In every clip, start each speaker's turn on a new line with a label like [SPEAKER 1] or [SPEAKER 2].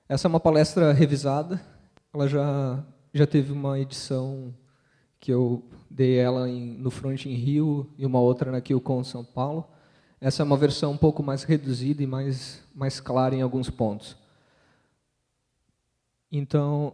[SPEAKER 1] Essa é uma palestra revisada. Ela já teve uma edição que eu dei ela no Front em Rio e uma outra na QCon São Paulo. Essa é uma versão um pouco mais reduzida e mais clara em alguns pontos. Então,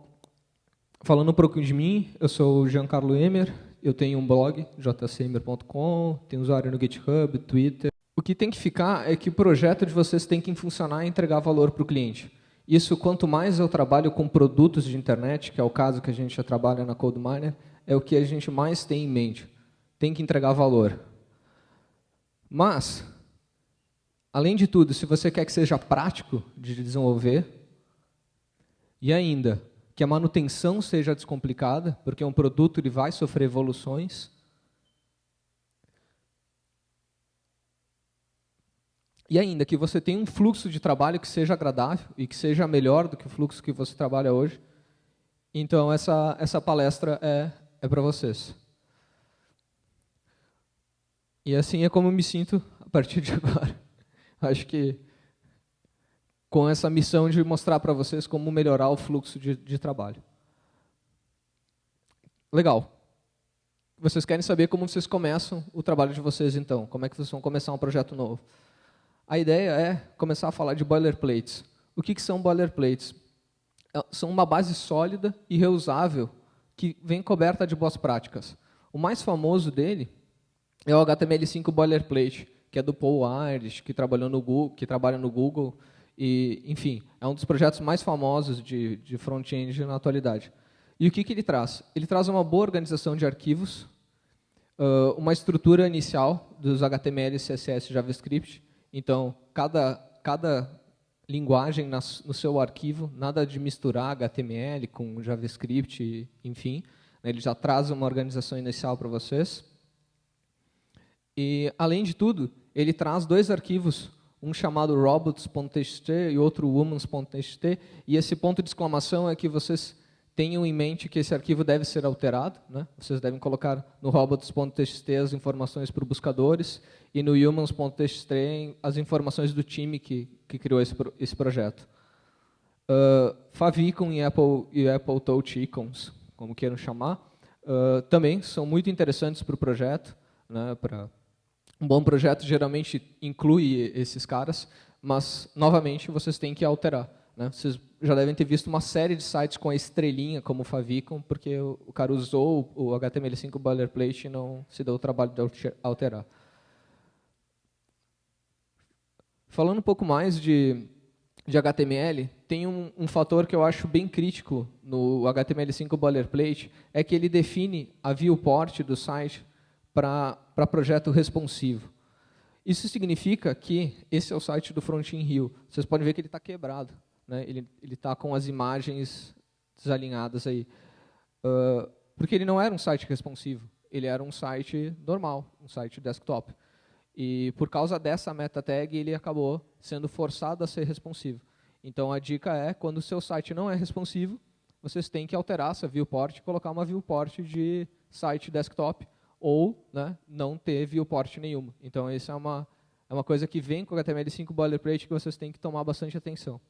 [SPEAKER 1] falando um pouco de mim, eu sou o Giancarlo Emer, eu tenho um blog, jcemer.com, tenho usuário no GitHub, Twitter. O que tem que ficar é que o projeto de vocês tem que funcionar e entregar valor para o cliente. Isso, quanto mais eu trabalho com produtos de internet, que é o caso que a gente já trabalha na CodeMiner, é o que a gente mais tem em mente. Tem que entregar valor. Mas, além de tudo, se você quer que seja prático de desenvolver, e ainda que a manutenção seja descomplicada, porque um produto ele vai sofrer evoluções, e ainda que você tenha um fluxo de trabalho que seja agradável e que seja melhor do que o fluxo que você trabalha hoje, então essa palestra é para vocês. E assim é como eu me sinto a partir de agora. Acho que com essa missão de mostrar para vocês como melhorar o fluxo de trabalho. Legal. Vocês querem saber como vocês começam o trabalho de vocês, então? Como é que vocês vão começar um projeto novo? A ideia é começar a falar de boilerplates. O que são boilerplates? São uma base sólida e reusável que vem coberta de boas práticas. O mais famoso dele é o HTML5 boilerplate, que é do Paul Irish, que trabalha no Google, e, enfim, é um dos projetos mais famosos de front-end na atualidade. E o que ele traz? Ele traz uma boa organização de arquivos, uma estrutura inicial dos HTML, CSS e JavaScript. Então, cada linguagem no seu arquivo, nada de misturar HTML com JavaScript, enfim. Ele já traz uma organização inicial para vocês. E, além de tudo, ele traz dois arquivos, um chamado robots.txt e outro humans.txt, e esse ponto de exclamação é que vocês tenham em mente que esse arquivo deve ser alterado, né? Vocês devem colocar no robots.txt as informações para os buscadores e no humans.txt as informações do time que criou esse projeto. Favicon e Apple Touch Icons, como queiram chamar, também são muito interessantes para o projeto, né? Um bom projeto geralmente inclui esses caras, mas, novamente, vocês têm que alterar, né? Vocês já devem ter visto uma série de sites com a estrelinha, como o Favicon, porque o cara usou o HTML5 boilerplate e não se deu o trabalho de alterar. Falando um pouco mais de HTML, tem um fator que eu acho bem crítico no HTML5 boilerplate, é que ele define a viewport do site para projeto responsivo. Isso significa que esse é o site do Front in Rio. Vocês podem ver que ele está quebrado, né? Ele está com as imagens desalinhadas aí. Porque ele não era um site responsivo, ele era um site normal, um site desktop. E por causa dessa meta tag, ele acabou sendo forçado a ser responsivo. Então a dica é, quando o seu site não é responsivo, vocês têm que alterar essa viewport e colocar uma viewport de site desktop, ou, né, não ter viewport nenhuma. Então, isso é uma coisa que vem com o HTML5 boilerplate que vocês têm que tomar bastante atenção.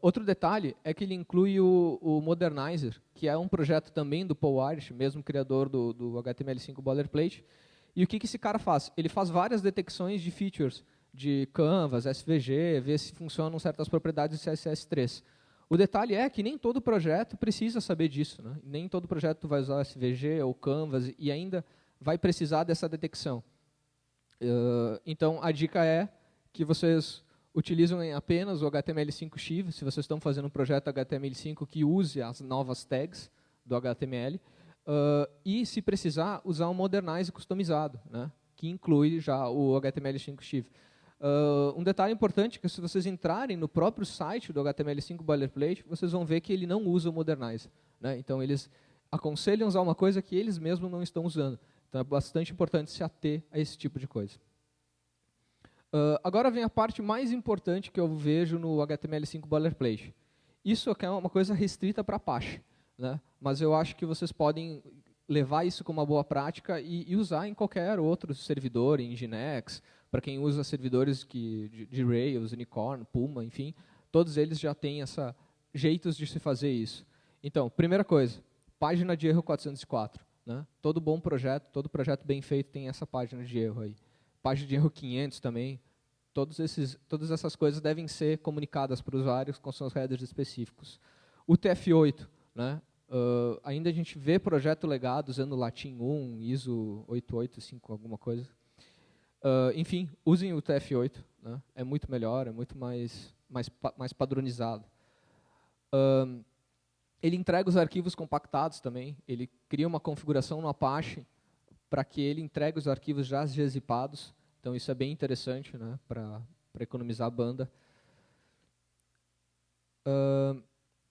[SPEAKER 1] Outro detalhe é que ele inclui o Modernizer, que é um projeto também do Paul Irish, mesmo criador do HTML5 boilerplate. E o que esse cara faz? Ele faz várias detecções de features, de Canvas, SVG, vê se funcionam certas propriedades de CSS3. O detalhe é que nem todo projeto precisa saber disso, né? Nem todo projeto vai usar SVG ou Canvas e ainda vai precisar dessa detecção. Então, a dica é que vocês utilizem apenas o HTML5 se vocês estão fazendo um projeto HTML5 que use as novas tags do HTML, e, se precisar, usar um Modernize customizado, né? Que inclui já o HTML5 um detalhe importante é que, se vocês entrarem no próprio site do HTML5 boilerplate, vocês vão ver que ele não usa o Modernize, né? Então, eles aconselham usar uma coisa que eles mesmos não estão usando. Então, é bastante importante se ater a esse tipo de coisa. Agora vem a parte mais importante que eu vejo no HTML5 boilerplate. Isso aqui é uma coisa restrita para Apache, né? Mas eu acho que vocês podem levar isso como uma boa prática e usar em qualquer outro servidor, em Nginx, para quem usa servidores de Rails, Unicorn, Puma, enfim, todos eles já têm jeitos de se fazer isso. Então, primeira coisa, página de erro 404. Né? Todo bom projeto, todo projeto bem feito tem essa página de erro aí. Página de erro 500 também. Todas essas coisas devem ser comunicadas para o usuário com seus headers específicos. O TF8, né? Ainda a gente vê projeto legado usando Latin 1, ISO 885, alguma coisa. Enfim, usem o TF8, né? É muito melhor, é muito mais padronizado. Ele entrega os arquivos compactados também, ele cria uma configuração no Apache para que ele entregue os arquivos já gzipados, então isso é bem interessante, né, para economizar banda.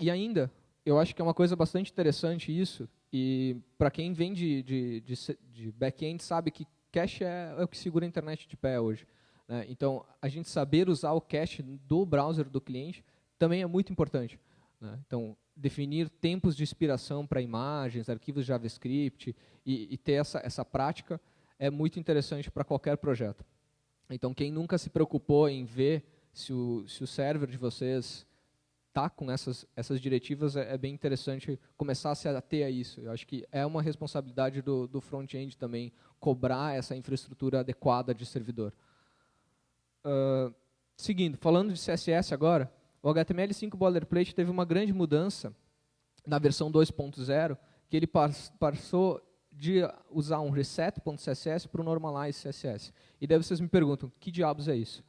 [SPEAKER 1] E ainda, eu acho que é uma coisa bastante interessante isso, e para quem vem de back-end sabe que cache é o que segura a internet de pé hoje. Né? Então, a gente saber usar o cache do browser do cliente também é muito importante. Né? Então, definir tempos de expiração para imagens, arquivos JavaScript e ter essa prática é muito interessante para qualquer projeto. Então, quem nunca se preocupou em ver se o server de vocês está com essas diretivas, é bem interessante começar a se ater a isso. Eu acho que é uma responsabilidade do front-end também cobrar essa infraestrutura adequada de servidor. Seguindo, falando de CSS agora, o HTML5 Boilerplate teve uma grande mudança na versão 2.0, que ele passou de usar um reset.css para o normalize CSS. E daí vocês me perguntam, que diabos é isso?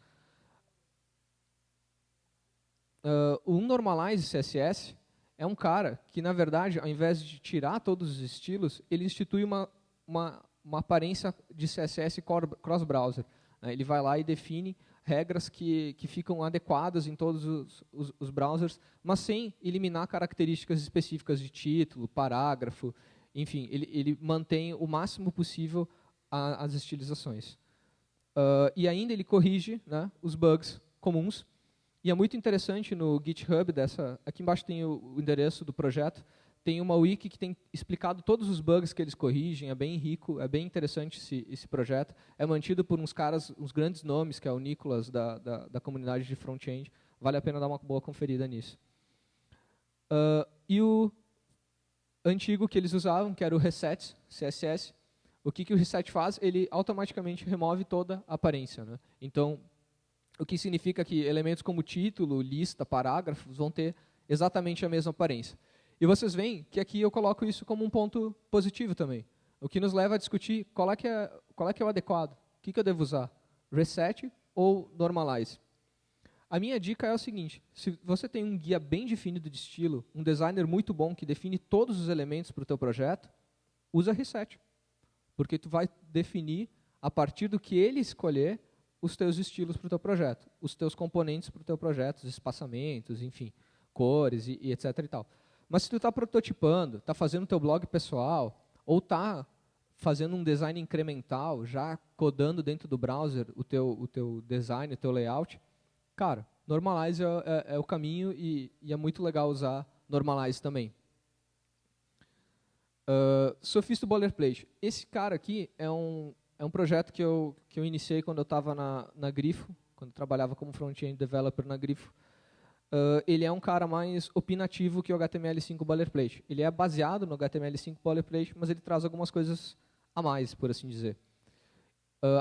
[SPEAKER 1] O normalize CSS é um cara que, na verdade, ao invés de tirar todos os estilos, ele institui uma aparência de CSS cross-browser. Né? Ele vai lá e define regras que ficam adequadas em todos os browsers, mas sem eliminar características específicas de título, parágrafo, enfim, ele mantém o máximo possível as estilizações. E ainda ele corrige, né, os bugs comuns, e é muito interessante no GitHub, aqui embaixo tem o endereço do projeto, tem uma wiki que tem explicado todos os bugs que eles corrigem, é bem rico, é bem interessante esse projeto. É mantido por uns grandes nomes, que é o Nicolas, da comunidade de front-end. Vale a pena dar uma boa conferida nisso. E o antigo que eles usavam, que era o reset, CSS, o que o reset faz? Ele automaticamente remove toda a aparência. Né? Então, o que significa que elementos como título, lista, parágrafos vão ter exatamente a mesma aparência. E vocês veem que aqui eu coloco isso como um ponto positivo também. O que nos leva a discutir qual é que é o adequado. O que eu devo usar? Reset ou normalize? A minha dica é o seguinte, se você tem um guia bem definido de estilo, um designer muito bom que define todos os elementos para o teu projeto, usa reset. Porque tu vai definir, a partir do que ele escolher, os teus estilos para o teu projeto, os teus componentes para o teu projeto, os espaçamentos, enfim, cores e etc. e tal. Mas se tu está prototipando, está fazendo o teu blog pessoal, ou está fazendo um design incremental, já codando dentro do browser o teu design, o teu layout, cara, normalize é o caminho e é muito legal usar normalize também. Sophisto Boilerplate. Esse cara aqui é um projeto que eu iniciei quando eu estava na Grifo, quando eu trabalhava como front-end developer na Grifo. Ele é um cara mais opinativo que o HTML5 Boilerplate. Ele é baseado no HTML5 Boilerplate, mas ele traz algumas coisas a mais, por assim dizer.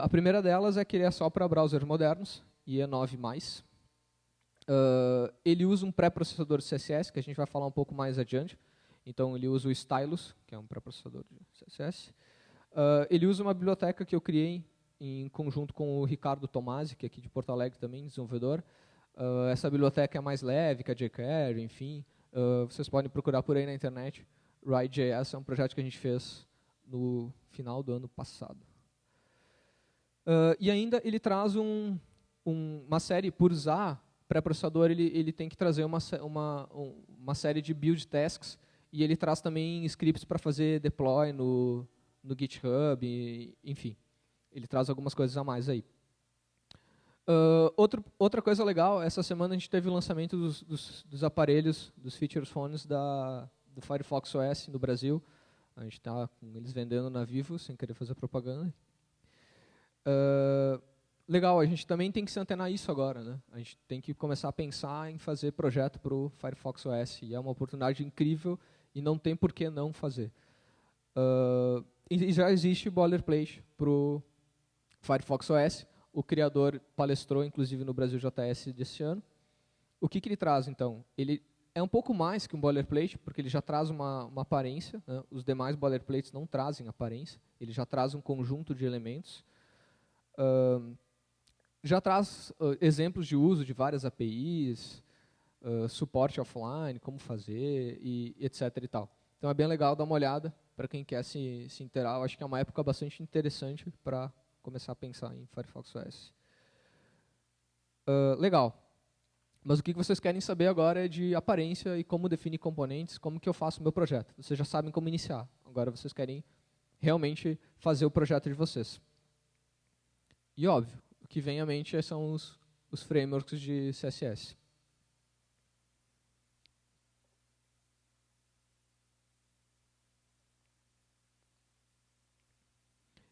[SPEAKER 1] A primeira delas é que ele é só para browsers modernos, e é 9+. Ele usa um pré-processador de CSS, que a gente vai falar um pouco mais adiante. Então, ele usa o Stylus, que é um pré-processador de CSS. Ele usa uma biblioteca que eu criei em conjunto com o Ricardo Tomasi, que é aqui de Porto Alegre também, desenvolvedor. Essa biblioteca é mais leve que a jQuery, enfim. Vocês podem procurar por aí na internet. Ride.js é um projeto que a gente fez no final do ano passado. E ainda ele traz uma série, por usar pré-processador, ele tem que trazer uma série de build tasks, e ele traz também scripts para fazer deploy no GitHub, enfim. Ele traz algumas coisas a mais aí. Outra coisa legal, essa semana a gente teve o lançamento dos aparelhos, dos feature phones do Firefox OS no Brasil. A gente está com eles vendendo na Vivo, sem querer fazer propaganda. Legal, a gente também tem que se antenar isso agora, né? A gente tem que começar a pensar em fazer projeto para o Firefox OS. E é uma oportunidade incrível e não tem por que não fazer. E já existe boilerplate para o Firefox OS. O criador palestrou, inclusive, no Brasil JS desse ano. O que ele traz, então? Ele é um pouco mais que um boilerplate, porque ele já traz uma aparência. Né? Os demais boilerplates não trazem aparência. Ele já traz um conjunto de elementos. Já traz exemplos de uso de várias APIs, suporte offline, como fazer, e etc. e tal. Então é bem legal dar uma olhada para quem quer se inteirar. Eu acho que é uma época bastante interessante para começar a pensar em Firefox OS. Legal. Mas o que vocês querem saber agora é de aparência e como definir componentes, como que eu faço o meu projeto. Vocês já sabem como iniciar. Agora vocês querem realmente fazer o projeto de vocês. E óbvio, o que vem à mente são os frameworks de CSS.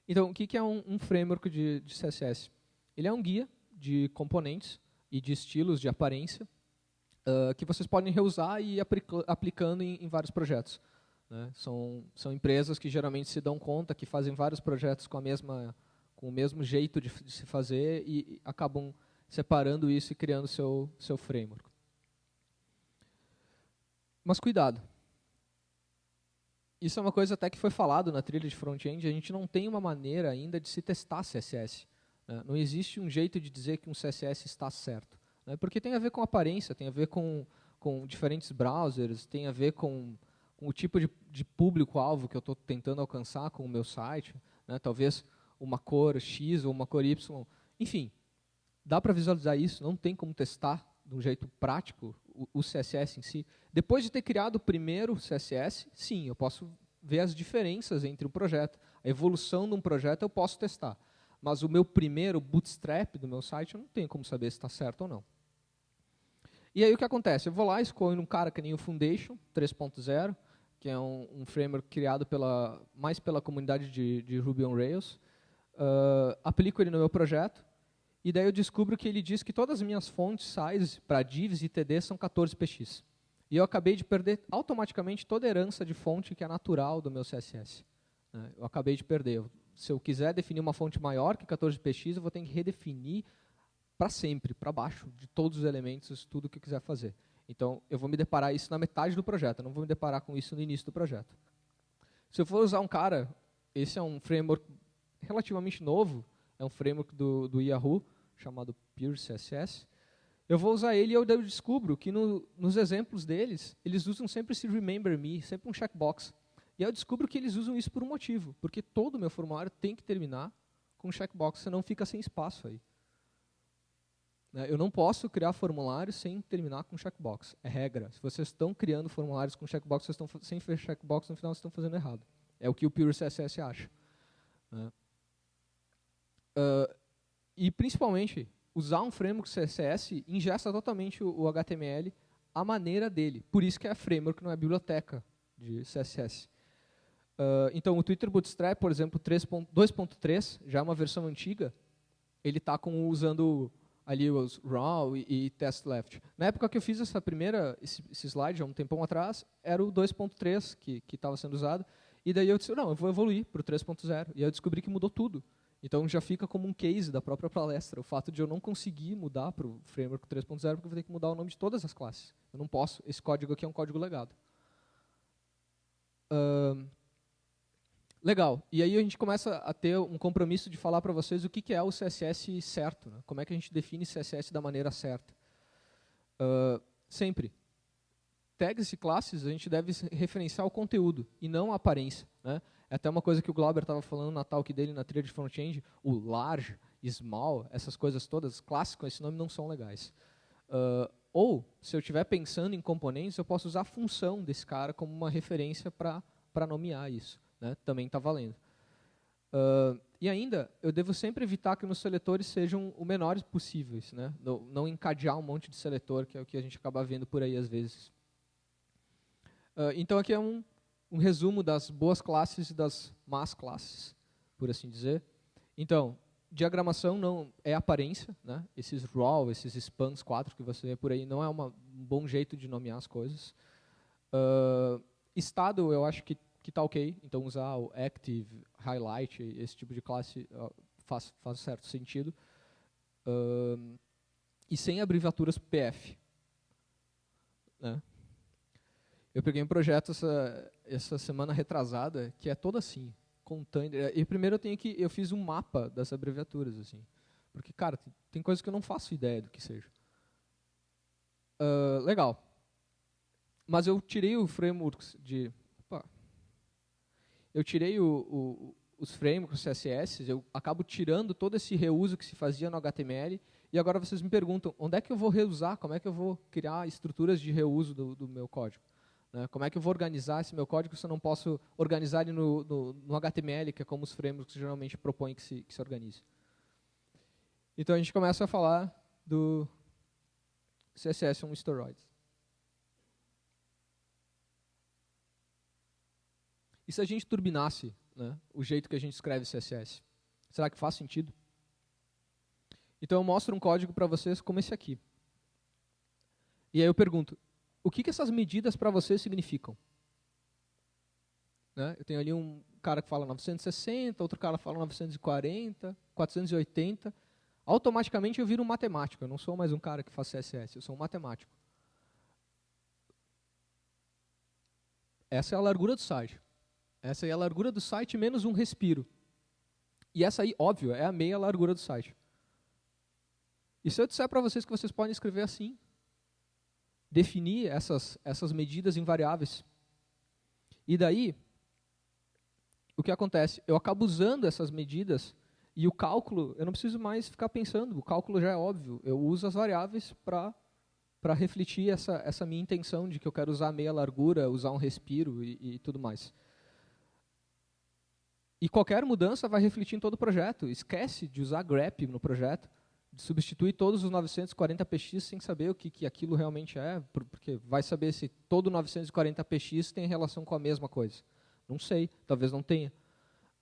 [SPEAKER 1] Então, o que é um framework de CSS? Ele é um guia de componentes e de estilos de aparência que vocês podem reusar e ir aplicando em vários projetos. Né? São empresas que geralmente se dão conta que fazem vários projetos com o mesmo jeito de se fazer e acabam separando isso e criando seu framework. Mas cuidado. Isso é uma coisa até que foi falado na trilha de front-end, a gente não tem uma maneira ainda de se testar CSS. Né? Não existe um jeito de dizer que um CSS está certo. Né? Porque tem a ver com aparência, tem a ver com diferentes browsers, tem a ver com o tipo de público-alvo que eu estou tentando alcançar com o meu site. Né? Talvez uma cor X ou uma cor Y. Enfim, dá para visualizar isso, não tem como testar de um jeito prático o CSS em si. Depois de ter criado o primeiro CSS, sim, eu posso ver as diferenças entre um projeto. A evolução de um projeto eu posso testar. Mas o meu primeiro bootstrap do meu site, eu não tenho como saber se está certo ou não. E aí o que acontece? Eu vou lá, escolho um cara que nem o Foundation 3.0, que é um framework criado mais pela comunidade de Ruby on Rails. Aplico ele no meu projeto. E daí eu descubro que ele diz que todas as minhas fontes size para divs e td são 14px. E eu acabei de perder automaticamente toda a herança de fonte que é natural do meu CSS. Eu acabei de perder. Se eu quiser definir uma fonte maior que 14px, eu vou ter que redefinir para sempre, para baixo, de todos os elementos, tudo que eu quiser fazer. Então, eu vou me deparar isso na metade do projeto, eu não vou me deparar com isso no início do projeto. Se eu for usar um cara, esse é um framework relativamente novo, é um framework do Yahoo, chamado Pure CSS. Eu vou usar ele e eu descubro que nos exemplos deles, eles usam sempre esse Remember Me, sempre um checkbox. E aí eu descubro que eles usam isso por um motivo, porque todo o meu formulário tem que terminar com um checkbox, senão fica sem espaço aí. Eu não posso criar formulário sem terminar com checkbox. É regra. Se vocês estão criando formulários com checkbox, vocês estão sem checkbox, no final vocês estão fazendo errado. É o que o Pure CSS acha. E, principalmente, usar um framework CSS ingesta totalmente o HTML à maneira dele. Por isso que é framework, não é biblioteca de CSS. Então, o Twitter Bootstrap, por exemplo, 2.3, já é uma versão antiga, ele está usando ali os raw e test left. Na época que eu fiz esse slide, há um tempão atrás, era o 2.3 que estava sendo usado. E daí eu disse, não, eu vou evoluir para o 3.0. E aí eu descobri que mudou tudo. Então já fica como um case da própria palestra, o fato de eu não conseguir mudar para o framework 3.0, porque eu vou ter que mudar o nome de todas as classes. Eu não posso, esse código aqui é um código legado. Legal, e aí a gente começa a ter um compromisso de falar para vocês o que é o CSS certo, né? Como é que a gente define CSS da maneira certa. Sempre, tags e classes a gente deve referenciar o conteúdo e não a aparência, né? É até uma coisa que o Glauber estava falando na talk dele na trilha de front-end, o large, small, essas coisas todas, classes com esse nome não são legais. Ou, se eu estiver pensando em componentes, eu posso usar a função desse cara como uma referência para nomear isso. Né? Também está valendo. E ainda, eu devo sempre evitar que meus seletores sejam o menores possíveis. Né? Não encadear um monte de seletor, que é o que a gente acaba vendo por aí às vezes. Então, aqui é um resumo das boas classes e das más classes, por assim dizer. Então, diagramação não é aparência, né? Esses raw, esses spans 4 que você vê por aí, não é um bom jeito de nomear as coisas. Estado, eu acho que está ok, então usar o active, highlight, esse tipo de classe faz certo sentido. E sem abreviaturas PF. Né? Eu peguei um projeto essa semana retrasada que é todo assim, container. E primeiro eu fiz um mapa das abreviaturas, assim, porque cara, tem coisas que eu não faço ideia do que seja. Legal. Mas eu tirei o frameworks de, eu tirei os frameworks CSS, eu acabo tirando todo esse reuso que se fazia no HTML. E agora vocês me perguntam, onde é que eu vou reusar? Como é que eu vou criar estruturas de reuso do meu código? Né? Como é que eu vou organizar esse meu código se eu não posso organizar ele no HTML, que é como os frameworks geralmente propõem que se organize? Então a gente começa a falar do CSS on steroids. E se a gente turbinasse, né, o jeito que a gente escreve CSS? Será que faz sentido? Então eu mostro um código para vocês como esse aqui. E aí eu pergunto, o que essas medidas para vocês significam? Né? Eu tenho ali um cara que fala 960, outro cara fala 940, 480. Automaticamente eu viro um matemático, eu não sou mais um cara que faz CSS, eu sou um matemático. Essa é a largura do site. Essa é a largura do site menos um respiro. E essa aí, óbvio, é a meia largura do site. E se eu disser para vocês que vocês podem escrever assim, definir essas medidas em variáveis, e daí, o que acontece? Eu acabo usando essas medidas e o cálculo, eu não preciso mais ficar pensando, o cálculo já é óbvio. Eu uso as variáveis para refletir essa minha intenção de que eu quero usar meia largura, usar um respiro e tudo mais. E qualquer mudança vai refletir em todo o projeto. Esquece de usar grep no projeto, de substituir todos os 940px sem saber o que aquilo realmente é, porque vai saber se todo 940px tem relação com a mesma coisa. Não sei, talvez não tenha.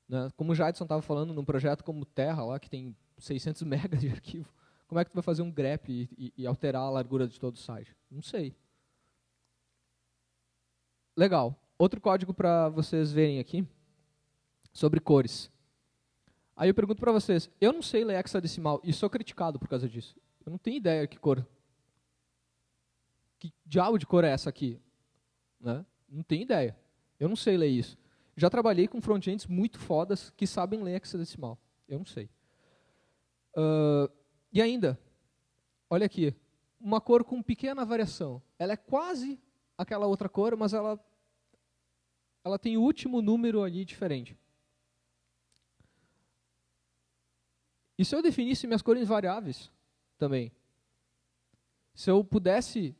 [SPEAKER 1] Né? Como o Jadson estava falando, num projeto como Terra, lá, que tem 600 megas de arquivo, como é que tu vai fazer um grep e alterar a largura de todo o site? Não sei. Legal. Outro código para vocês verem aqui, sobre cores. Aí eu pergunto para vocês, eu não sei ler hexadecimal e sou criticado por causa disso. Eu não tenho ideia que cor. Que diabo de cor é essa aqui? Né? Não tenho ideia. Eu não sei ler isso. Já trabalhei com frontends muito fodas que sabem ler hexadecimal. Eu não sei. E ainda, olha aqui, uma cor com pequena variação. Ela é quase aquela outra cor, mas ela tem o último número ali diferente. E se eu definisse minhas cores variáveis também? Se eu pudesse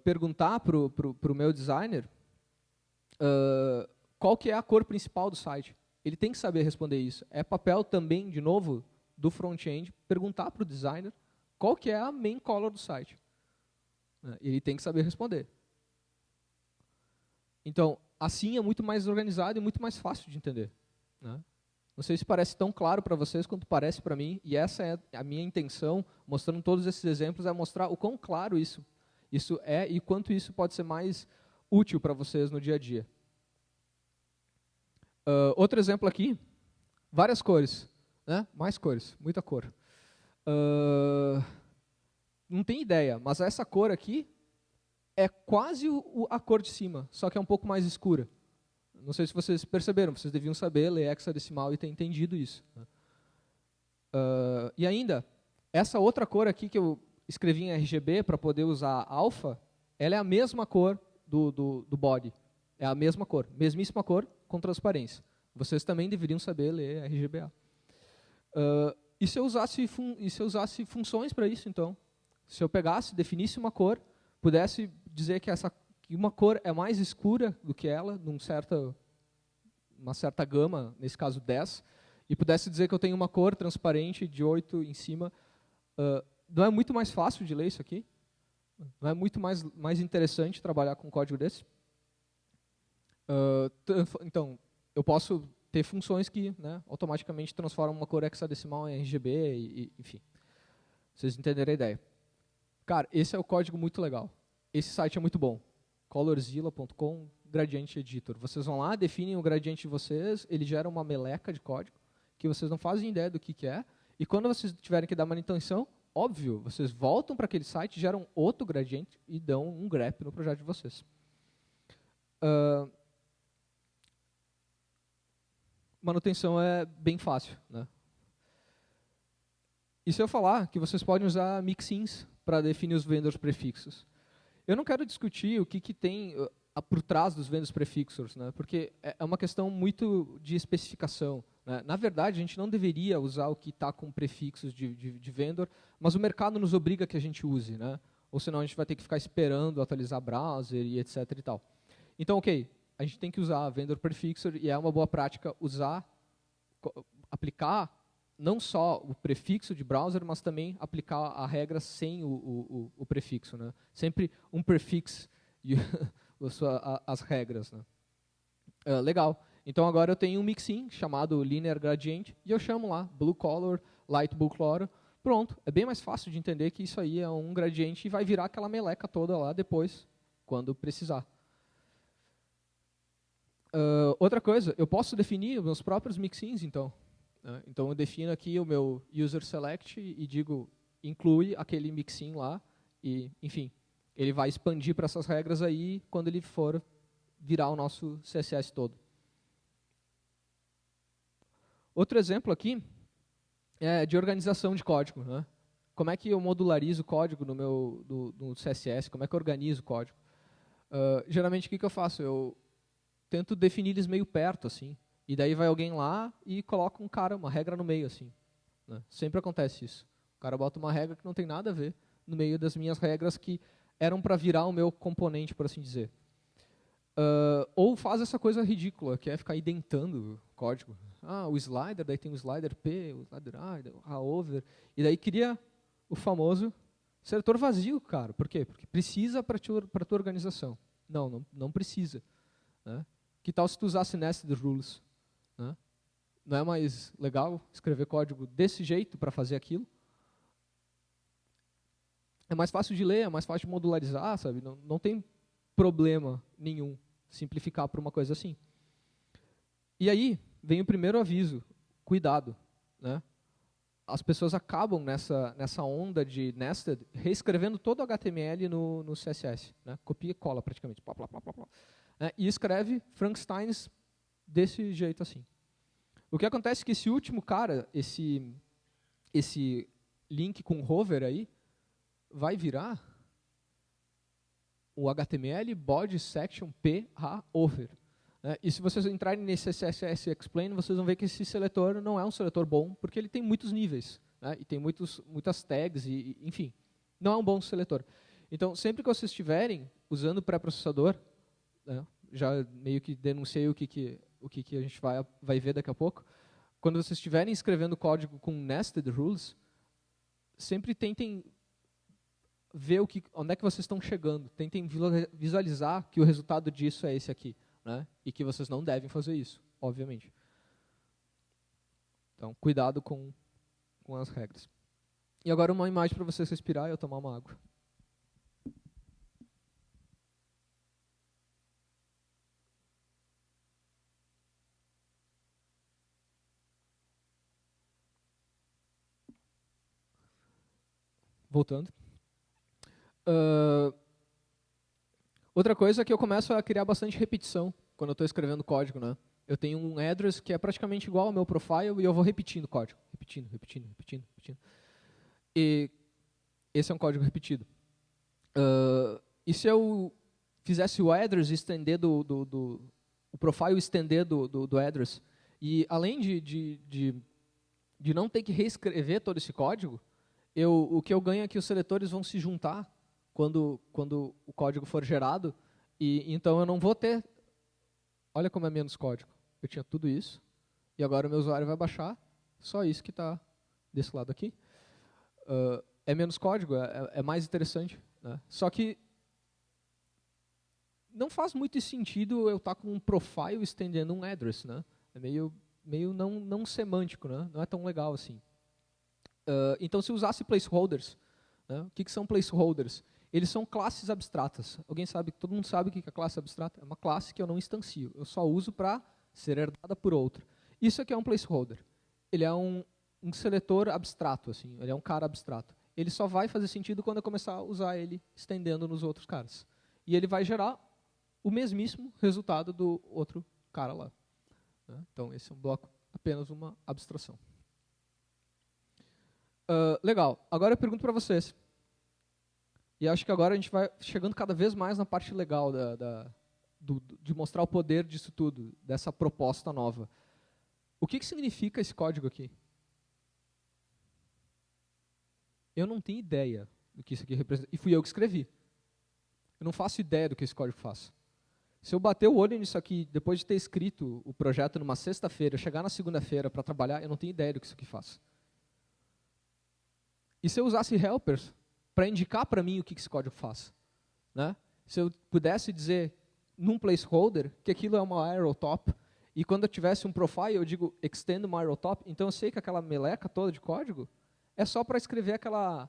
[SPEAKER 1] perguntar para o meu designer qual que é a cor principal do site, ele tem que saber responder isso. É papel também, de novo, do front-end, perguntar para o designer qual que é a main color do site. Ele tem que saber responder. Então, assim é muito mais organizado e muito mais fácil de entender. Né? Não sei se parece tão claro para vocês quanto parece para mim, e essa é a minha intenção, mostrando todos esses exemplos, é mostrar o quão claro isso é e quanto isso pode ser mais útil para vocês no dia a dia. Outro exemplo aqui, várias cores, né? Mais cores, muita cor. Não tem ideia, mas essa cor aqui é quase a cor de cima, só que é um pouco mais escura. Não sei se vocês perceberam, vocês deviam saber ler hexadecimal e ter entendido isso. Né? E ainda, essa outra cor aqui que eu escrevi em RGB para poder usar alpha, ela é a mesma cor do body. É a mesma cor, mesmíssima cor com transparência. Vocês também deveriam saber ler RGBA. E se eu usasse funções para isso, então? Se eu pegasse, definisse uma cor, pudesse dizer que uma cor é mais escura do que ela, uma certa gama, nesse caso 10, e pudesse dizer que eu tenho uma cor transparente de 8 em cima, não é muito mais fácil de ler isso aqui? Não é muito mais interessante trabalhar com um código desse? Então, eu posso ter funções que, né, automaticamente transformam uma cor hexadecimal em RGB, enfim. Vocês entenderam a ideia. Cara, esse é o código muito legal. Esse site é muito bom. colorzilla.com, Gradient Editor. Vocês vão lá, definem o gradiente de vocês, ele gera uma meleca de código, que vocês não fazem ideia do que é, e quando vocês tiverem que dar manutenção, óbvio, vocês voltam para aquele site, geram outro gradiente e dão um grep no projeto de vocês. Manutenção é bem fácil, né? E se eu falar que vocês podem usar mixins para definir os vendors prefixos? Eu não quero discutir o que tem por trás dos vendors prefixos, né? Porque é uma questão muito de especificação, né? Na verdade, a gente não deveria usar o que está com prefixos de vendor, mas o mercado nos obriga que a gente use, né? Ou senão a gente vai ter que ficar esperando atualizar browser e etc. e tal. Então, ok, a gente tem que usar vendor prefixer e é uma boa prática aplicar não só o prefixo de browser, mas também aplicar a regra sem o prefixo, né? Sempre um prefixo e as regras, né? Legal. Então agora eu tenho um mixin chamado linear gradient e eu chamo lá blue color, light blue color. Pronto, é bem mais fácil de entender que isso aí é um gradiente e vai virar aquela meleca toda lá depois, quando precisar. Outra coisa, eu posso definir os meus próprios mixins, então. Então eu defino aqui o meu user select e digo, inclui aquele mixin lá, e, enfim, ele vai expandir para essas regras aí quando ele for virar o nosso CSS todo. Outro exemplo aqui é de organização de código, né? Como é que eu modularizo o código no CSS? Como é que eu organizo o código? Geralmente, o que eu faço? Eu tento definir eles meio perto, assim. E daí vai alguém lá e coloca uma regra no meio, assim. Né? Sempre acontece isso. O cara bota uma regra que não tem nada a ver no meio das minhas regras que eram para virar o meu componente, por assim dizer. Ou faz essa coisa ridícula, que é ficar identando o código. O slider, daí tem o slider P, o slider A over, e daí cria o famoso seletor vazio, cara. Por quê? Porque precisa para a tua organização. Não precisa. Né? Que tal se tu usasse nested rules? Né? Não é mais legal escrever código desse jeito para fazer aquilo? É mais fácil de ler, é mais fácil de modularizar, sabe? Não tem problema nenhum simplificar para uma coisa assim. E aí vem o primeiro aviso, cuidado, né? As pessoas acabam nessa onda de nested reescrevendo todo o HTML no CSS, né? Copia e cola praticamente, plá, plá, plá, plá, plá. E escreve Frankensteins desse jeito assim. O que acontece é que esse último cara, esse link com hover aí, vai virar o HTML body section p over. E se vocês entrarem nesse CSS Explain, vocês vão ver que esse seletor não é um seletor bom, porque ele tem muitos níveis, né? E tem muitas tags, enfim, não é um bom seletor. Então, sempre que vocês estiverem usando o pré-processador, né, já meio que denunciei o que a gente vai ver daqui a pouco, quando vocês estiverem escrevendo código com nested rules, sempre tentem ver onde é que vocês estão chegando, tentem visualizar que o resultado disso é esse aqui. Né? E que vocês não devem fazer isso, obviamente. Então, cuidado com as regras. E agora uma imagem para vocês respirar e eu tomar uma água. Voltando. Outra coisa é que eu começo a criar bastante repetição quando eu estou escrevendo código, né? Eu tenho um address que é praticamente igual ao meu profile e eu vou repetindo o código. Repetindo. E esse é um código repetido. E se eu fizesse o address estender o profile estender do address, e além de não ter que reescrever todo esse código, o que eu ganho é que os seletores vão se juntar quando o código for gerado, e então eu não vou ter... Olha como é menos código. Eu tinha tudo isso, e agora o meu usuário vai baixar só isso que está desse lado aqui. É menos código, é mais interessante. Né? Só que não faz muito sentido eu estar com um profile estendendo um address. Né? É meio não semântico, né? Não é tão legal assim. Então, se usasse placeholders, né? O que são placeholders? Eles são classes abstratas. Alguém sabe? Todo mundo sabe o que é classe abstrata? É uma classe que eu não instancio. Eu só uso para ser herdada por outra. Isso aqui é um placeholder. Ele é um seletor abstrato, assim. Ele é um cara abstrato. Ele só vai fazer sentido quando eu começar a usar ele estendendo nos outros caras. E ele vai gerar o mesmíssimo resultado do outro cara lá. Né? Então, esse é um bloco, apenas uma abstração. Legal. Agora eu pergunto para vocês. E acho que agora a gente vai chegando cada vez mais na parte legal de mostrar o poder disso tudo, dessa proposta nova. O que significa esse código aqui? Eu não tenho ideia do que isso aqui representa. E fui eu que escrevi. Eu não faço ideia do que esse código faz. Se eu bater o olho nisso aqui, depois de ter escrito o projeto numa sexta-feira, chegar na segunda-feira para trabalhar, eu não tenho ideia do que isso aqui faz. E se eu usasse helpers para indicar para mim o que esse código faz? Né? Se eu pudesse dizer num placeholder que aquilo é uma arrow top, e quando eu tivesse um profile, eu digo extend my arrow top, então eu sei que aquela meleca toda de código é só para escrever aquela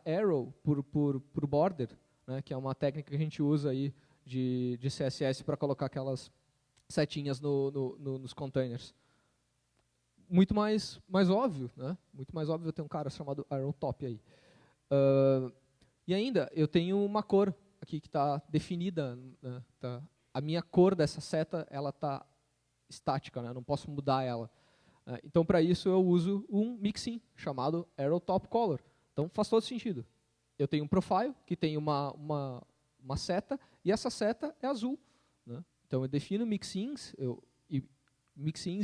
[SPEAKER 1] arrow por border, né, que é uma técnica que a gente usa aí de CSS para colocar aquelas setinhas nos containers. Muito mais óbvio, né? Muito mais óbvio eu ter um cara chamado arrow top aí. E ainda, eu tenho uma cor aqui que está definida. Né, a minha cor dessa seta ela está estática, né, eu não posso mudar ela. Então, para isso, eu uso um mixin chamado arrow top color. Então, faz todo sentido. Eu tenho um profile que tem uma seta, e essa seta é azul. Né? Então, eu defino mixins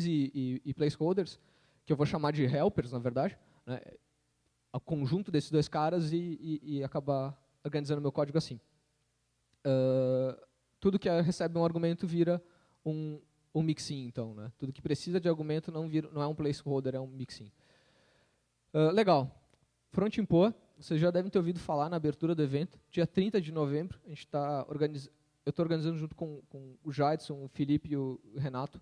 [SPEAKER 1] e placeholders, que eu vou chamar de helpers, na verdade, né? O conjunto desses dois caras e acabar organizando meu código assim. Tudo que recebe um argumento vira um mixin, então. Né? Tudo que precisa de argumento não é um placeholder, é um mixin. Legal. Frontimpo, vocês já devem ter ouvido falar na abertura do evento. Dia 30 de novembro, eu estou organizando junto com o Jadson, o Felipe e o Renato,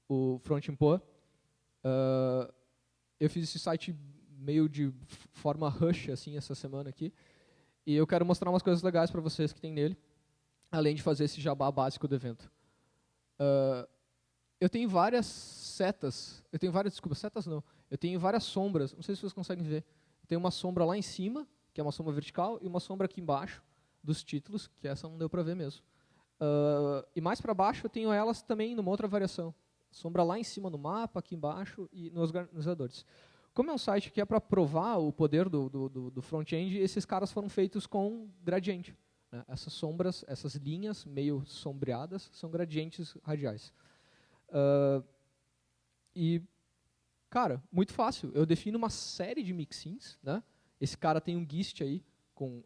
[SPEAKER 1] o Frontimpo. Eu fiz esse site meio de forma rush assim, essa semana aqui. E eu quero mostrar umas coisas legais para vocês que tem nele, além de fazer esse jabá básico do evento. Eu tenho várias setas, eu tenho várias sombras, não sei se vocês conseguem ver. Tem uma sombra lá em cima, que é uma sombra vertical, e uma sombra aqui embaixo dos títulos, que essa não deu para ver mesmo. E mais para baixo eu tenho elas também numa outra variação. Sombra lá em cima no mapa, aqui embaixo e nos organizadores. Como é um site que é para provar o poder do front-end, esses caras foram feitos com gradiente. Né? Essas sombras, essas linhas meio sombreadas, são gradientes radiais. Cara, muito fácil. Eu defino uma série de mixins. Né? Esse cara tem um gist aí,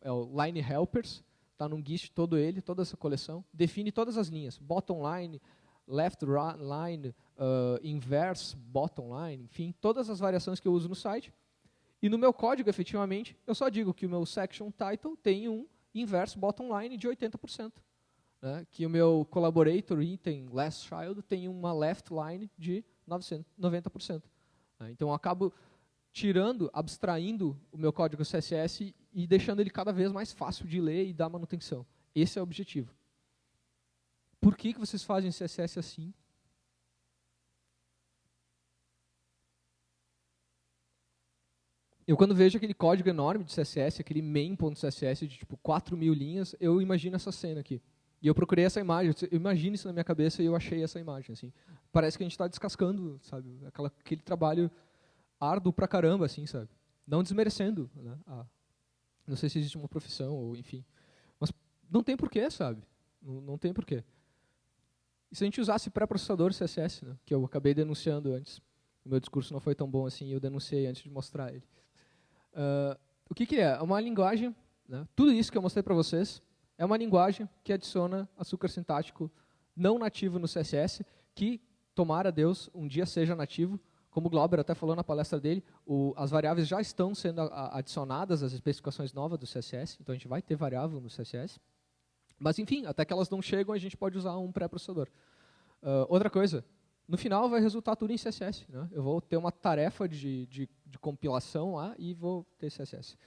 [SPEAKER 1] é o line helpers, está num gist todo ele, toda essa coleção. Define todas as linhas, bottom line, left line, inverse bottom line, enfim, todas as variações que eu uso no site. E no meu código, efetivamente, eu só digo que o meu section title tem um inverse bottom line de 80%. Né? Que o meu collaborator item last child tem uma left line de 90%. Então, eu acabo abstraindo o meu código CSS e deixando ele cada vez mais fácil de ler e dar manutenção. Esse é o objetivo. Por que vocês fazem CSS assim? Eu, quando vejo aquele código enorme de CSS, aquele main.css de tipo 4.000 linhas, eu imagino essa cena aqui. E eu procurei essa imagem, eu imagino isso na minha cabeça e eu achei essa imagem. Assim. Parece que a gente está descascando, sabe? Aquele trabalho árduo pra caramba, assim, sabe? Não desmerecendo, né? Não sei se existe uma profissão, ou enfim. Mas não tem porquê, sabe? Não tem porquê. E se a gente usasse pré-processador CSS, né? Que eu acabei denunciando antes. O meu discurso não foi tão bom assim, e eu denunciei antes de mostrar ele. O que é? É uma linguagem, né? Tudo isso que eu mostrei para vocês é uma linguagem que adiciona açúcar sintático não nativo no CSS, que, tomara Deus, um dia seja nativo. Como o Glauber até falou na palestra dele, as variáveis já estão sendo adicionadas às especificações novas do CSS, então a gente vai ter variável no CSS. Mas, enfim, até que elas não chegam, a gente pode usar um pré-processador. Outra coisa, no final vai resultar tudo em CSS. Né? Eu vou ter uma tarefa de compilação lá e vou ter CSS.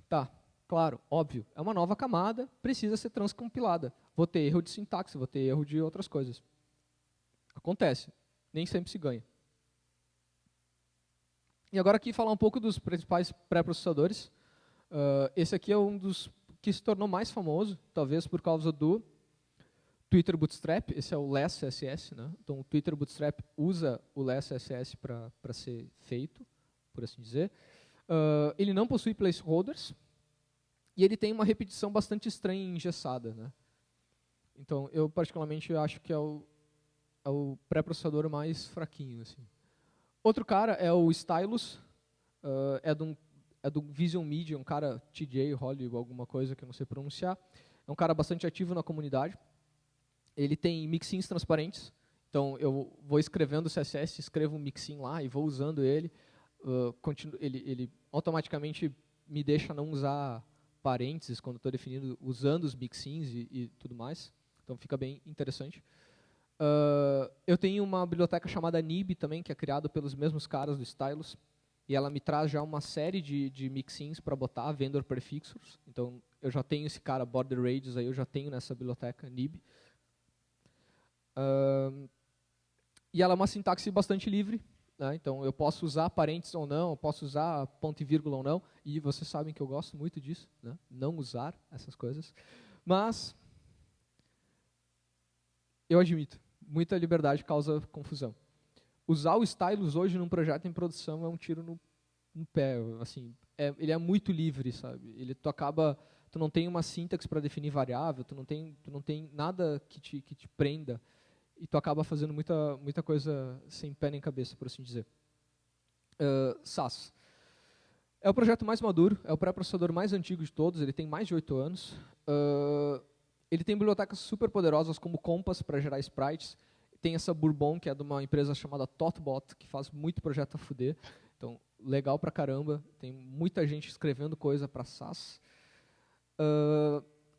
[SPEAKER 1] Tá, claro, óbvio, é uma nova camada, precisa ser transcompilada. Vou ter erro de sintaxe, vou ter erro de outras coisas. Acontece, nem sempre se ganha. E agora aqui falar um pouco dos principais pré-processadores. Esse aqui é um dos que se tornou mais famoso, talvez por causa do Twitter Bootstrap. Esse é o Less CSS. Né? Então, o Twitter Bootstrap usa o Less CSS para ser feito, por assim dizer. Ele não possui placeholders e ele tem uma repetição bastante estranha e engessada. Né? Então, eu particularmente acho que é o pré-processador mais fraquinho. Assim. Outro cara é o Stylus, é do Vision Media, um cara TJ, Holly, alguma coisa que eu não sei pronunciar. É um cara bastante ativo na comunidade. Ele tem mixins transparentes, então eu vou escrevendo CSS, escrevo um mixin lá e vou usando ele. Ele automaticamente me deixa não usar parênteses quando estou definindo, usando os mixins e tudo mais. Então fica bem interessante. Eu tenho uma biblioteca chamada Nib também, que é criada pelos mesmos caras do Stylus. E ela me traz já uma série de mixins para botar, vendor prefixos. Então, eu já tenho esse cara, border radius, aí eu já tenho nessa biblioteca Nib. E ela é uma sintaxe bastante livre. Né? Então, eu posso usar parênteses ou não, eu posso usar ponto e vírgula ou não. E vocês sabem que eu gosto muito disso, né? Não usar essas coisas. Mas, eu admito, muita liberdade causa confusão. Usar o Stylus hoje num projeto em produção é um tiro no pé. Assim, ele é muito livre, sabe? Tu não tem uma sintaxe para definir variável, tu não tem nada que te prenda e tu acaba fazendo muita coisa sem pé nem cabeça, por assim dizer. SAS. É o projeto mais maduro, é o pré-processador mais antigo de todos, ele tem mais de 8 anos. Ele tem bibliotecas super poderosas como Compass para gerar sprites. Tem essa Bourbon, que é de uma empresa chamada Thoughtbot, que faz muito projeto a fuder. Então, legal pra caramba. Tem muita gente escrevendo coisa para SAS.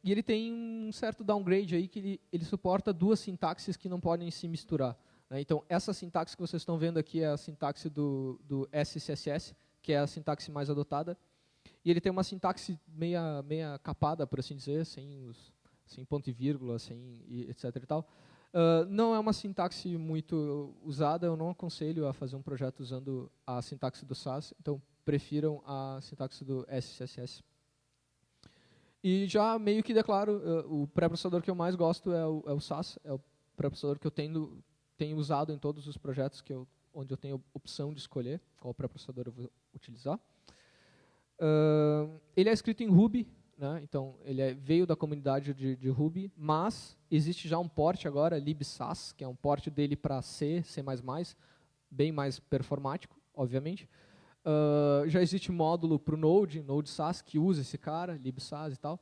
[SPEAKER 1] E ele tem um certo downgrade aí, que ele suporta duas sintaxes que não podem se misturar. Né? Então, essa sintaxe que vocês estão vendo aqui é a sintaxe do SCSS, que é a sintaxe mais adotada. E ele tem uma sintaxe meia capada, por assim dizer, sem ponto e vírgula, etc. e tal. Não é uma sintaxe muito usada, eu não aconselho a fazer um projeto usando a sintaxe do SAS, então prefiram a sintaxe do SCSS. E já meio que declaro, o pré-processador que eu mais gosto é o SAS, é o pré-processador que eu tenho usado em todos os projetos onde eu tenho opção de escolher qual pré-processador eu vou utilizar. Ele é escrito em Ruby, né? Então, ele veio da comunidade de Ruby, mas existe já um port agora, libsas, que é um port dele para C, C++, bem mais performático, obviamente. Já existe módulo para o Node SAS, que usa esse cara, libsas e tal.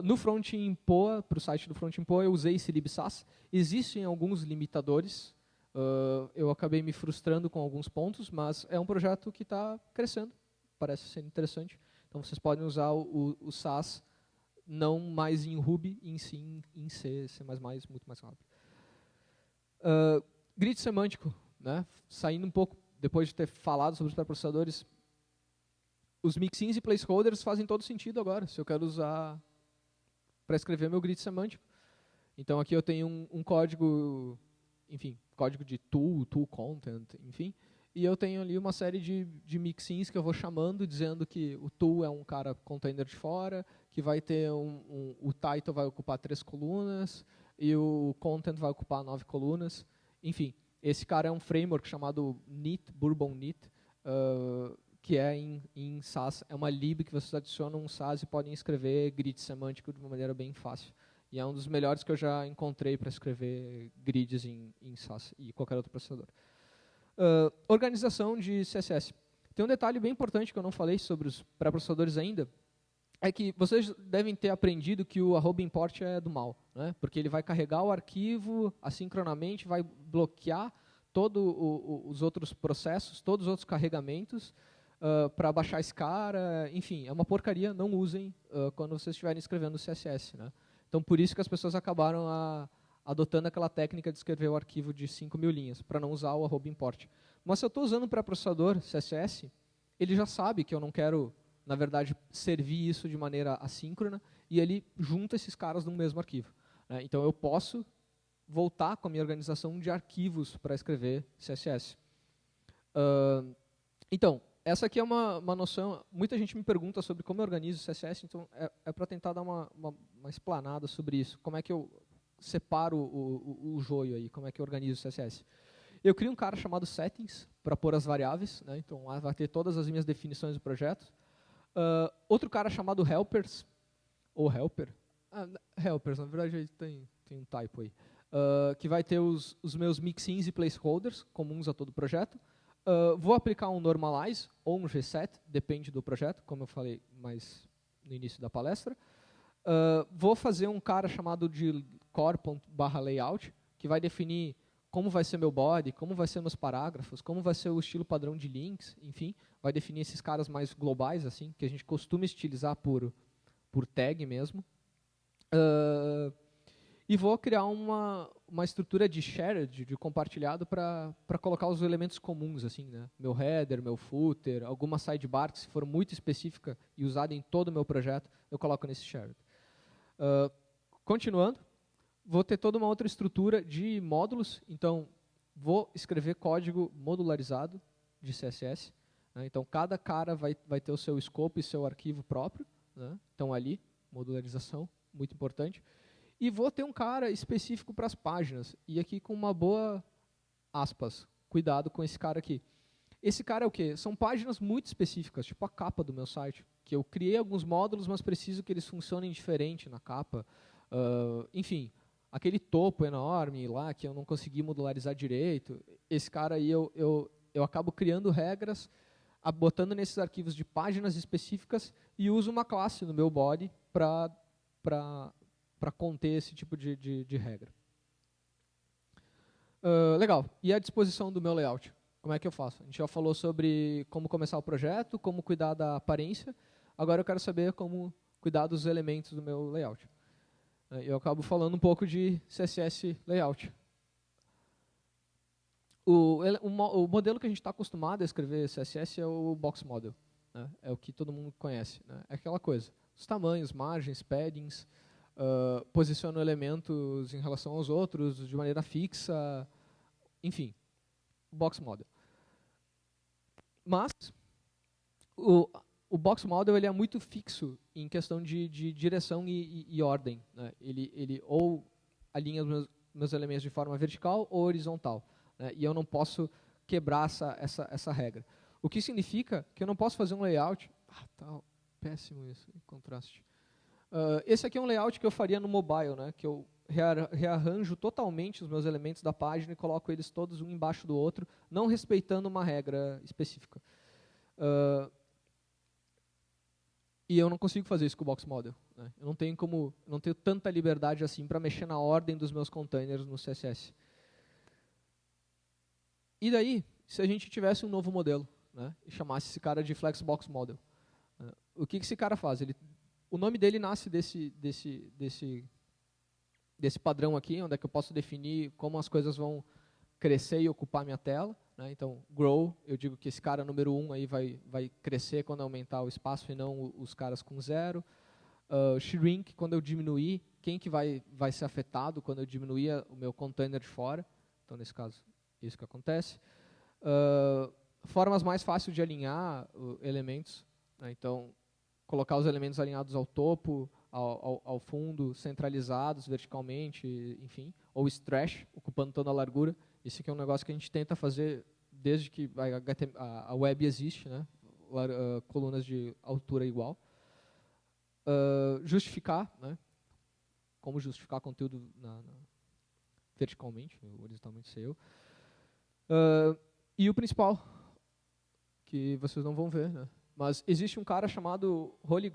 [SPEAKER 1] No Frontin Poa, para o site do Frontin Poa, eu usei esse libsas. Existem alguns limitadores, eu acabei me frustrando com alguns pontos, mas é um projeto que está crescendo, parece ser interessante. Então, vocês podem usar o SAS não mais em Ruby, em sim em C, C++, muito mais rápido. Grid semântico, né? Saindo um pouco, depois de ter falado sobre os pré-processadores, os mixins e placeholders fazem todo sentido agora, se eu quero usar para escrever meu grid semântico. Então, aqui eu tenho um código, enfim, código de tool content, enfim, e eu tenho ali uma série de mixins que eu vou chamando, dizendo que o tool é um cara container de fora, que vai ter o title vai ocupar 3 colunas, e o content vai ocupar 9 colunas. Enfim, esse cara é um framework chamado Neat, Bourbon Neat, que é em SAS, é uma lib que vocês adicionam um SAS e podem escrever grid semântico de uma maneira bem fácil. E é um dos melhores que eu já encontrei para escrever grids em SAS e qualquer outro processador. Organização de CSS. Tem um detalhe bem importante que eu não falei sobre os pré-processadores ainda, é que vocês devem ter aprendido que o @import é do mal, né? Porque ele vai carregar o arquivo assincronamente, vai bloquear todos os outros processos, todos os outros carregamentos, para baixar esse cara, enfim, é uma porcaria, não usem quando vocês estiverem escrevendo CSS. Né? Então, por isso que as pessoas acabaram adotando aquela técnica de escrever o arquivo de 5.000 linhas, para não usar o @import. Mas se eu estou usando um pré-processador CSS, ele já sabe que eu não quero, na verdade, servir isso de maneira assíncrona, e ele junta esses caras num mesmo arquivo. Né? Então, eu posso voltar com a minha organização de arquivos para escrever CSS. Então, essa aqui é uma noção, muita gente me pergunta sobre como eu organizo o CSS, então é para tentar dar uma explanada sobre isso. Como é que eu separo o joio aí, como é que eu organizo o CSS. Eu crio um cara chamado settings para pôr as variáveis, né? Então lá vai ter todas as minhas definições do projeto. Outro cara chamado helpers, ou helper, helpers, na verdade tem um typo aí, que vai ter os meus mixins e placeholders comuns a todo o projeto. Vou aplicar um normalize ou um reset, depende do projeto, como eu falei mais no início da palestra. Vou fazer um cara chamado de core.layout, que vai definir como vai ser meu body, como vai ser meus parágrafos, como vai ser o estilo padrão de links, enfim, vai definir esses caras mais globais, assim, que a gente costuma estilizar por tag mesmo. E vou criar uma estrutura de shared, de compartilhado, para colocar os elementos comuns, assim, né? Meu header, meu footer, alguma sidebar que, se for muito específica e usada em todo o meu projeto, eu coloco nesse shared. Continuando, vou ter toda uma outra estrutura de módulos, então vou escrever código modularizado de CSS. Né? Então, cada cara vai ter o seu escopo e seu arquivo próprio. Né? Então, ali, modularização, muito importante. E vou ter um cara específico para as páginas. E aqui com uma boa aspas. Cuidado com esse cara aqui. Esse cara é o quê? São páginas muito específicas, tipo a capa do meu site. Que eu criei alguns módulos, mas preciso que eles funcionem diferente na capa. Enfim, aquele topo enorme lá que eu não consegui modularizar direito. Esse cara aí eu acabo criando regras, botando nesses arquivos de páginas específicas e uso uma classe no meu body para conter esse tipo de regra. Legal. E a disposição do meu layout? Como é que eu faço? A gente já falou sobre como começar o projeto, como cuidar da aparência. Agora eu quero saber como cuidar dos elementos do meu layout. Eu acabo falando um pouco de CSS layout. O modelo que a gente está acostumado a escrever CSS é o box model. Né? É o que todo mundo conhece. Né? É aquela coisa. Os tamanhos, margens, paddings, posiciona elementos em relação aos outros de maneira fixa, enfim, box model. Mas o box model ele é muito fixo em questão de direção e ordem. Né? Ele ou alinha os meus elementos de forma vertical ou horizontal. Né? E eu não posso quebrar essa regra. O que significa que eu não posso fazer um layout... tá péssimo isso, em contraste. Esse aqui é um layout que eu faria no mobile, né? Que eu rearranjo totalmente os meus elementos da página e coloco eles todos um embaixo do outro, não respeitando uma regra específica. E eu não consigo fazer isso com o box model. Né? Eu não tenho tanta liberdade assim para mexer na ordem dos meus containers no CSS. E daí, se a gente tivesse um novo modelo, né? E chamasse esse cara de Flexbox Model, o que esse cara faz? O nome dele nasce desse padrão aqui, onde é que eu posso definir como as coisas vão crescer e ocupar minha tela. Né? Então, grow, eu digo que esse cara número 1 aí vai crescer quando aumentar o espaço e não os caras com 0. Shrink, quando eu diminuir, quem que vai ser afetado quando eu diminuir o meu container de fora. Então, nesse caso, isso que acontece. Formas mais fáceis de alinhar elementos. Né? Então, colocar os elementos alinhados ao topo, ao fundo, centralizados verticalmente, enfim. Ou stretch, ocupando toda a largura. Isso aqui é um negócio que a gente tenta fazer desde que a web existe, né? Colunas de altura igual. Justificar, né? Como justificar conteúdo verticalmente, horizontalmente sei eu. E o principal, que vocês não vão ver, né? Mas existe um cara chamado Holy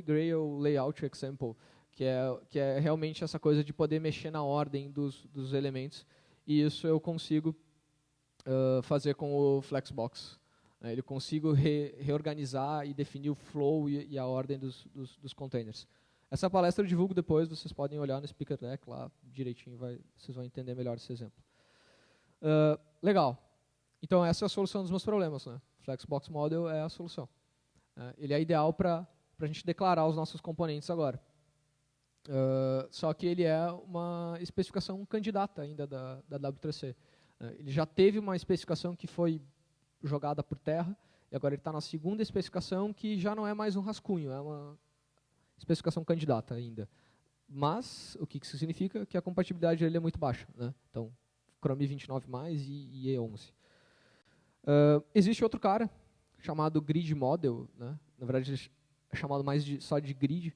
[SPEAKER 1] Grail Layout Example, que é realmente essa coisa de poder mexer na ordem dos elementos. E isso eu consigo fazer com o Flexbox. Eu consigo reorganizar e definir o flow e a ordem dos containers. Essa palestra eu divulgo depois, vocês podem olhar no Speaker Deck lá direitinho, vocês vão entender melhor esse exemplo. Legal. Então essa é a solução dos meus problemas, né? Flexbox Model é a solução. Ele é ideal para a gente declarar os nossos componentes agora. Só que ele é uma especificação candidata ainda da W3C. Ele já teve uma especificação que foi jogada por terra, e agora ele está na segunda especificação, que já não é mais um rascunho, é uma especificação candidata ainda. Mas, o que isso significa? Que a compatibilidade dele é muito baixa, né? Então, Chrome 29+, e E11. Existe outro cara, chamado Grid Model, né? Na verdade, ele é chamado mais só de Grid.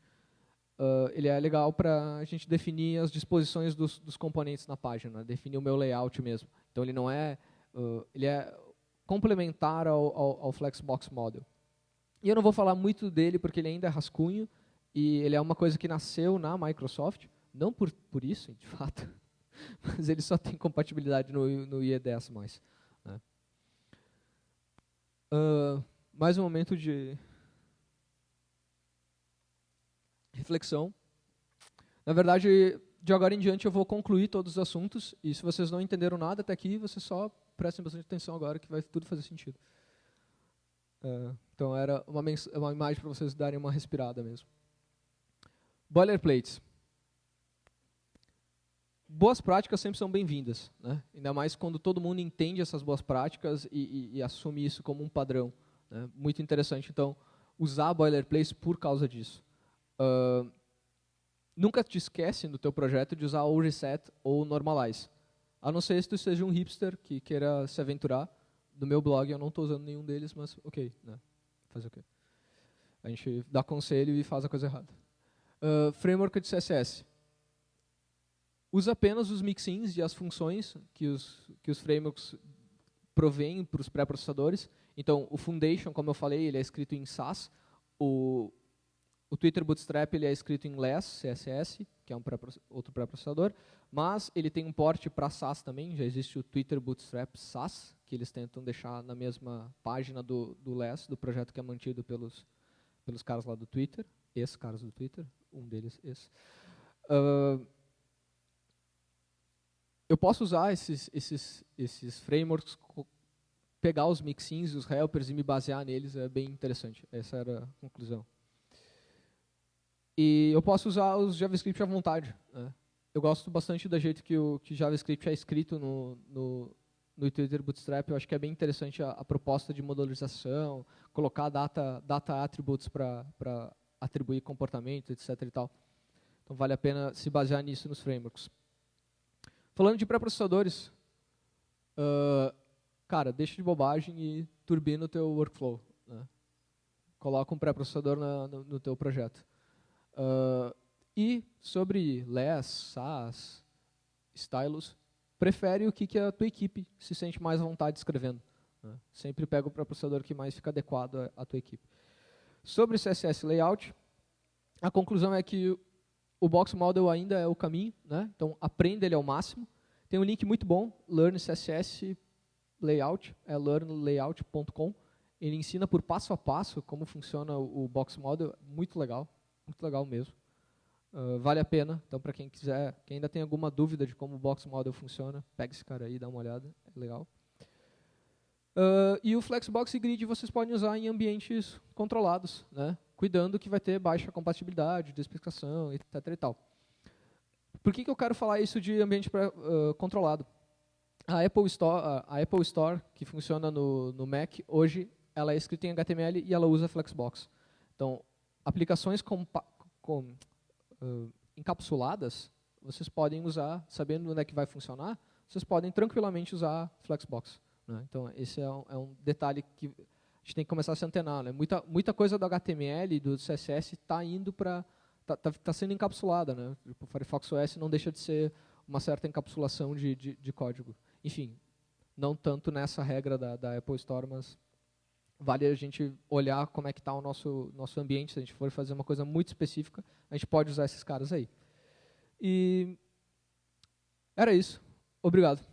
[SPEAKER 1] Ele é legal para a gente definir as disposições dos componentes na página, né? Definir o meu layout mesmo. Então, ele não é... ele é complementar ao Flexbox Model. E eu não vou falar muito dele, porque ele ainda é rascunho, e ele é uma coisa que nasceu na Microsoft, não por isso, de fato, mas ele só tem compatibilidade no IE10+. Né? Mais um momento de reflexão. Na verdade, de agora em diante eu vou concluir todos os assuntos, e se vocês não entenderam nada até aqui, vocês só prestem bastante atenção agora, que vai tudo fazer sentido. Então era uma imagem para vocês darem uma respirada mesmo. Boilerplates. Boas práticas sempre são bem-vindas, né? Ainda mais quando todo mundo entende essas boas práticas e assume isso como um padrão. Né? Muito interessante, então, usar boilerplates por causa disso. Nunca te esquece no teu projeto de usar ou reset ou normalize. A não ser se tu seja um hipster que queira se aventurar. No meu blog eu não estou usando nenhum deles, mas ok, né? Fazer o quê? A gente dá conselho e faz a coisa errada. Framework de CSS. Usa apenas os mixins e as funções que os frameworks provêm para os pré-processadores. Então, o Foundation, como eu falei, ele é escrito em Sass. O Twitter Bootstrap ele é escrito em Less, CSS, que é outro pré-processador. Mas ele tem um port para Sass também. Já existe o Twitter Bootstrap Sass, que eles tentam deixar na mesma página do Less, do projeto que é mantido pelos caras lá do Twitter. Caras do Twitter, um deles, eu posso usar esses frameworks, pegar os mixins, os helpers e me basear neles, é bem interessante. Essa era a conclusão. E eu posso usar os JavaScript à vontade. Né? Eu gosto bastante do jeito que JavaScript é escrito no Twitter Bootstrap. Eu acho que é bem interessante a proposta de modularização, colocar data attributes para atribuir comportamento, etc. e tal. Então vale a pena se basear nisso nos frameworks. Falando de pré-processadores, cara, deixa de bobagem e turbina o teu workflow. Né? Coloca um pré-processador no teu projeto. E sobre Less, Sass, Stylus, prefere o que a tua equipe se sente mais à vontade escrevendo. Né? Sempre pega o pré-processador que mais fica adequado à tua equipe. Sobre CSS Layout, a conclusão é que o Box Model ainda é o caminho, né? Então aprenda ele ao máximo. Tem um link muito bom, Learn CSS Layout, é learnlayout.com. Ele ensina por passo a passo como funciona o Box Model, muito legal mesmo. Vale a pena, então para quem quiser, quem ainda tem alguma dúvida de como o Box Model funciona, pega esse cara aí e dá uma olhada, é legal. E o Flexbox e Grid vocês podem usar em ambientes controlados, né? Cuidando que vai ter baixa compatibilidade de especificação, etc. e tal. Por que eu quero falar isso de ambiente controlado? A Apple Store, que funciona no Mac, hoje ela é escrita em HTML e ela usa Flexbox. Então, aplicações encapsuladas, vocês podem usar, sabendo onde é que vai funcionar, vocês podem tranquilamente usar Flexbox. Né? Então, esse é um detalhe que a gente tem que começar a se antenar. Né? Muita coisa do HTML e do CSS está indo para... Está sendo encapsulada. Né? O Firefox OS não deixa de ser uma certa encapsulação de código. Enfim, não tanto nessa regra da Apple Store, mas vale a gente olhar como é que está o nosso ambiente. Se a gente for fazer uma coisa muito específica, a gente pode usar esses caras aí. E era isso. Obrigado.